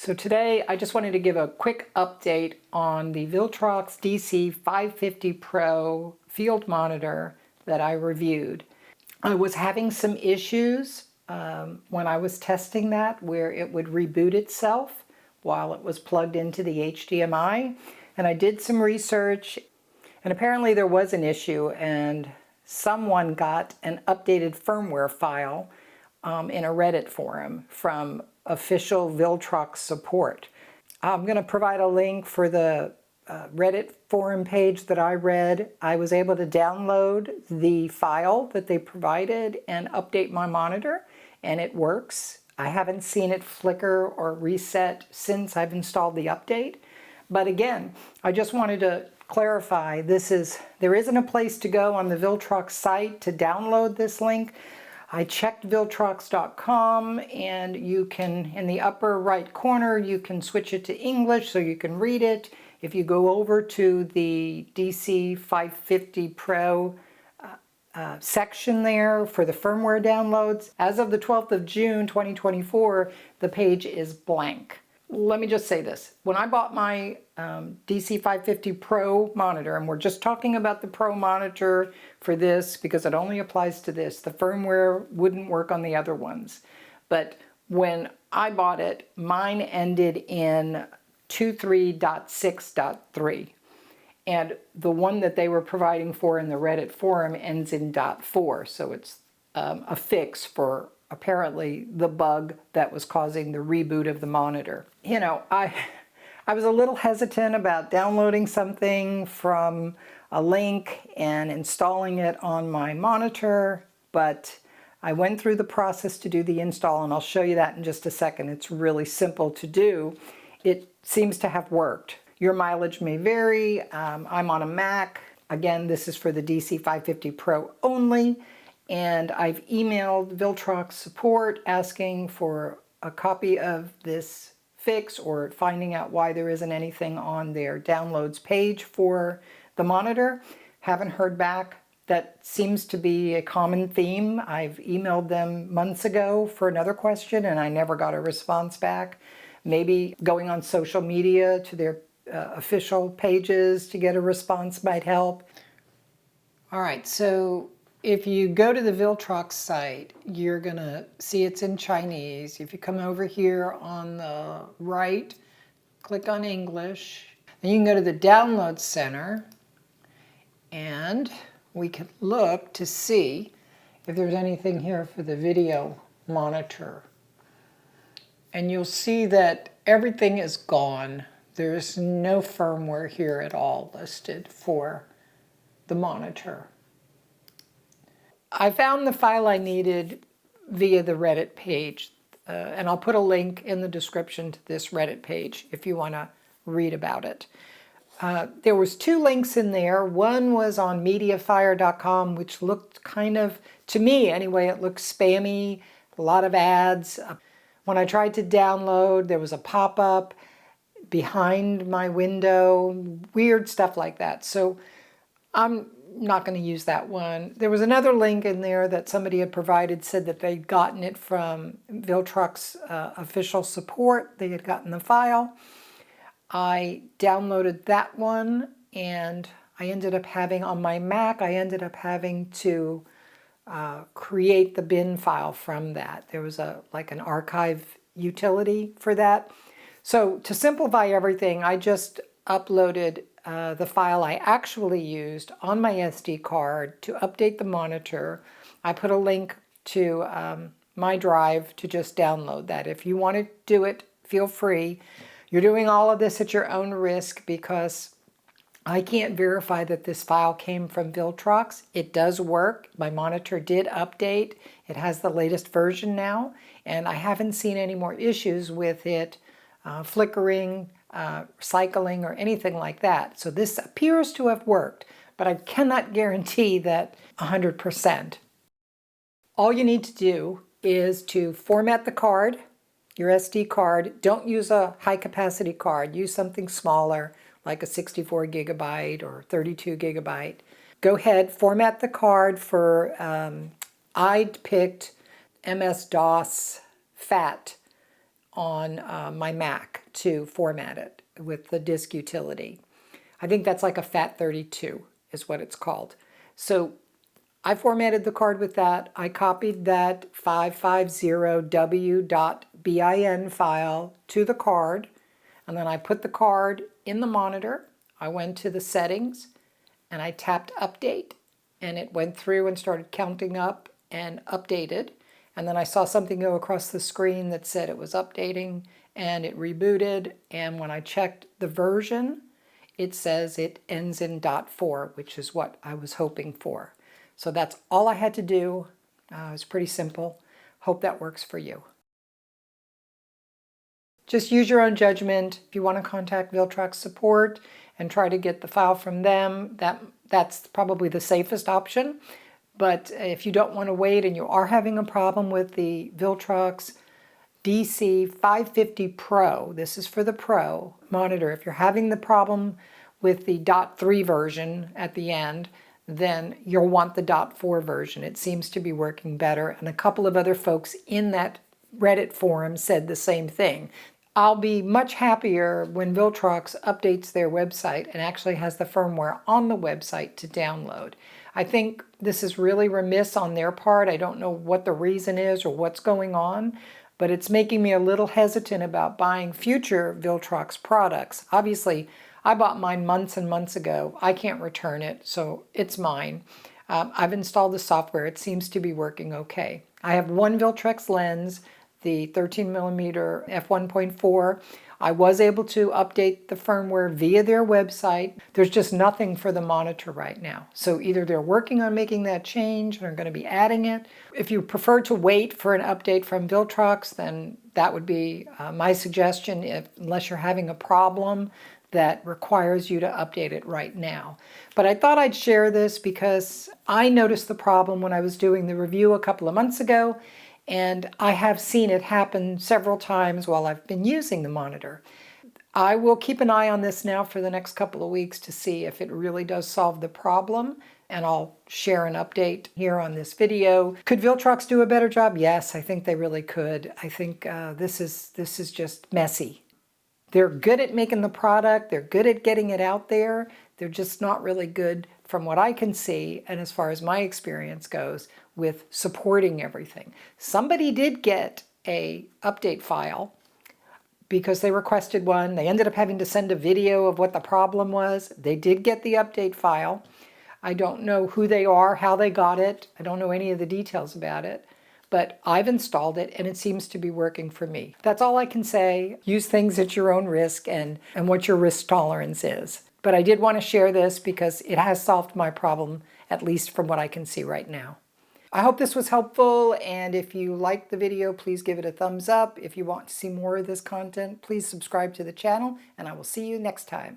So today I just wanted to give a quick update on the Viltrox DC550 Pro field monitor that I reviewed. I was having some issues when I was testing that where it would reboot itself while it was plugged into the HDMI, and I did some research and apparently there was an issue and someone got an updated firmware file in a Reddit forum from official Viltrox support. I'm going to provide a link for the Reddit forum page that I read. I was able to download the file that they provided and update my monitor, and it works. I haven't seen it flicker or reset since I've installed the update. But again, I just wanted to clarify, there isn't a place to go on the Viltrox site to download this link. I checked Viltrox.com, and you can, in the upper right corner, you can switch it to English so you can read it. If you go over to the DC550 Pro section there for the firmware downloads, as of the 12th of June 2024, the page is blank. Let me just say this. When I bought my DC550 Pro monitor, and we're just talking about the Pro monitor for this because it only applies to this, the firmware wouldn't work on the other ones. But when I bought it, mine ended in 23.6.3. And the one that they were providing for in the Reddit forum ends in .4. So it's a fix for apparently the bug that was causing the reboot of the monitor. You know, I was a little hesitant about downloading something from a link and installing it on my monitor, but I went through the process to do the install, and I'll show you that in just a second. It's really simple to do. It seems to have worked. Your mileage may vary. I'm on a Mac. Again, this is for the DC550 Pro only. And I've emailed Viltrox support asking for a copy of this fix or finding out why there isn't anything on their downloads page for the monitor. Haven't heard back. That seems to be a common theme. I've emailed them months ago for another question and I never got a response back. Maybe going on social media to their official pages to get a response might help. All right, so if you go to the Viltrox site, you're going to see it's in Chinese. If you come over here on the right, click on English. Then you can go to the Download Center, and we can look to see if there's anything here for the video monitor. And you'll see that everything is gone. There's no firmware here at all listed for the monitor. I found the file I needed via the Reddit page, and I'll put a link in the description to this Reddit page if you want to read about it. There was two links in there. One was on Mediafire.com, which looked kind of, to me anyway, it looked spammy, a lot of ads. When I tried to download, there was a pop-up behind my window, weird stuff like that. So I'm not going to use that one. There was another link in there that somebody had provided, said that they'd gotten it from Viltrox official support. They had gotten the file. I downloaded that one, and I ended up having, on my Mac, I ended up having to create the bin file from that. There was like an archive utility for that. So to simplify everything, I just uploaded the file I actually used on my SD card to update the monitor. I put a link to my drive to just download that. If you want to do it, feel free. You're doing all of this at your own risk because I can't verify that this file came from Viltrox. It does work. My monitor did update. It has the latest version now, and I haven't seen any more issues with it flickering, cycling, or anything like that. So this appears to have worked, but I cannot guarantee that 100%. All you need to do is to format the card, your SD card. Don't use a high capacity card. Use something smaller, like a 64 gigabyte or 32 gigabyte. Go ahead, format the card for, I picked MS-DOS FAT on my Mac to format it with the disk utility. I think that's like a FAT32 is what it's called. So I formatted the card with that. I copied that 550w.bin file to the card, and then I put the card in the monitor. I went to the settings and I tapped update, and it went through and started counting up and updated. And then I saw something go across the screen that said it was updating, and it rebooted. And when I checked the version, it says it ends in .4, which is what I was hoping for. So that's all I had to do. It was pretty simple. Hope that works for you. Just use your own judgment. If you want to contact Viltrox support and try to get the file from them, that's probably the safest option. But if you don't want to wait and you are having a problem with the Viltrox DC550 Pro, this is for the Pro monitor. If you're having the problem with the .3 version at the end, then you'll want the .4 version. It seems to be working better, and a couple of other folks in that Reddit forum said the same thing. I'll be much happier when Viltrox updates their website and actually has the firmware on the website to download. I think this is really remiss on their part. I don't know what the reason is or what's going on, but it's making me a little hesitant about buying future Viltrox products. Obviously, I bought mine months and months ago. I can't return it, so it's mine. I've installed the software. It seems to be working okay. I have one Viltrox lens, the 13mm f1.4. I was able to update the firmware via their website. There's just nothing for the monitor right now. So either they're working on making that change and are going to be adding it. If you prefer to wait for an update from Viltrox, then that would be my suggestion, unless you're having a problem that requires you to update it right now. But I thought I'd share this because I noticed the problem when I was doing the review a couple of months ago, and I have seen it happen several times while I've been using the monitor. I will keep an eye on this now for the next couple of weeks to see if it really does solve the problem, and I'll share an update here on this video. Could Viltrox do a better job? Yes, I think they really could. I think this is just messy. They're good at making the product, they're good at getting it out there, they're just not really good, from what I can see, and as far as my experience goes, with supporting everything. Somebody did get an update file because they requested one. They ended up having to send a video of what the problem was. They did get the update file. I don't know who they are, how they got it. I don't know any of the details about it. But I've installed it and it seems to be working for me. That's all I can say. Use things at your own risk and what your risk tolerance is. But I did want to share this because it has solved my problem, at least from what I can see right now. I hope this was helpful, and if you liked the video, please give it a thumbs up. If you want to see more of this content, please subscribe to the channel, and I will see you next time.